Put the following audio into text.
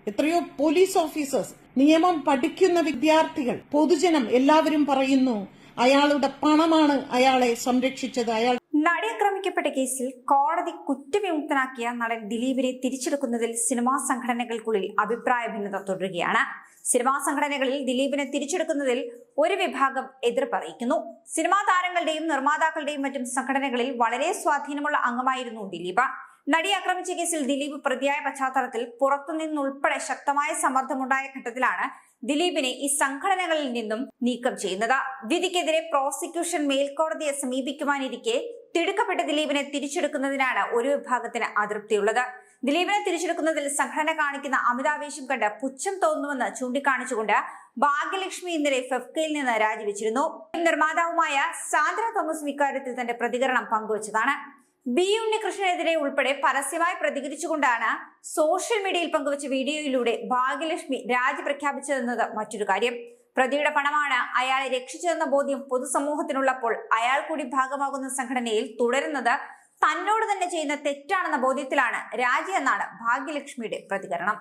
എത്രയോ police officers, നിയമം പഠിക്കുന്ന വിദ്യാർത്ഥികൾ, പൊതുജനം എല്ലാവരും പറയുന്നു അയാളുടെ പണമാണ് അയാളെ സംരക്ഷിച്ചത്. നടി ആക്രമിക്കപ്പെട്ട കേസിൽ കോടതി കുറ്റവിമുക്തനാക്കിയ നടൻ ദിലീപിനെ തിരിച്ചെടുക്കുന്നതിൽ സിനിമാ സംഘടനകൾക്കുള്ളിൽ അഭിപ്രായ ഭിന്നത തുടരുകയാണ്. സിനിമാ സംഘടനകളിൽ ദിലീപിനെ തിരിച്ചെടുക്കുന്നതിൽ ഒരു വിഭാഗം എതിർപ്പ് അറിയിക്കുന്നു. സിനിമാ താരങ്ങളുടെയും നിർമ്മാതാക്കളുടെയും മറ്റും സംഘടനകളിൽ വളരെ സ്വാധീനമുള്ള അംഗമായിരുന്നു ദിലീപ്. നടി ആക്രമിച്ച കേസിൽ ദിലീപ് പ്രതിയായ പശ്ചാത്തലത്തിൽ പുറത്തുനിന്നുൾപ്പെടെ ശക്തമായ സമ്മർദ്ദമുണ്ടായ ഘട്ടത്തിലാണ് ദിലീപിനെ ഈ സംഘടനകളിൽ നിന്നും നീക്കം ചെയ്യുന്നത്. വിധിക്കെതിരെ പ്രോസിക്യൂഷൻ മേൽക്കോടതിയെ സമീപിക്കുവാനിരിക്കെ തിടുക്കപ്പെട്ട ദിലീപിനെ തിരിച്ചെടുക്കുന്നതിനാണ് ഒരു വിഭാഗത്തിന് അതൃപ്തിയുള്ളത്. ദിലീപിനെ തിരിച്ചെടുക്കുന്നതിൽ സംഘടന കാണിക്കുന്ന അമിതാവേശം കണ്ട് പുച്ഛം തോന്നുന്നുവെന്ന് ചൂണ്ടിക്കാണിച്ചുകൊണ്ട് ഭാഗ്യലക്ഷ്മി ഇന്നലെ ഫെഫ്കയിൽ നിന്ന് രാജിവെച്ചിരുന്നു. നിർമ്മാതാവുമായ സാന്ദ്ര തോമസ് ഇക്കാര്യത്തിൽ തന്റെ പ്രതികരണം പങ്കുവച്ചതാണ്. ബി ഉണ്ണികൃഷ്ണനെതിരെ ഉൾപ്പെടെ പരസ്യമായി പ്രതികരിച്ചുകൊണ്ടാണ് സോഷ്യൽ മീഡിയയിൽ പങ്കുവച്ച വീഡിയോയിലൂടെ ഭാഗ്യലക്ഷ്മി രാജി പ്രഖ്യാപിച്ചതെന്നത് മറ്റൊരു കാര്യം. പ്രതിയുടെ പണമാണ് അയാളെ രക്ഷിച്ചതെന്ന ബോധ്യം പൊതുസമൂഹത്തിനുള്ളപ്പോൾ അയാൾ കൂടി ഭാഗമാകുന്ന സംഘടനയിൽ തുടരുന്നത് തന്നോട് തന്നെ ചെയ്യുന്ന തെറ്റാണെന്ന ബോധ്യത്തിലാണ് രാജി എന്നാണ് ഭാഗ്യലക്ഷ്മിയുടെ പ്രതികരണം.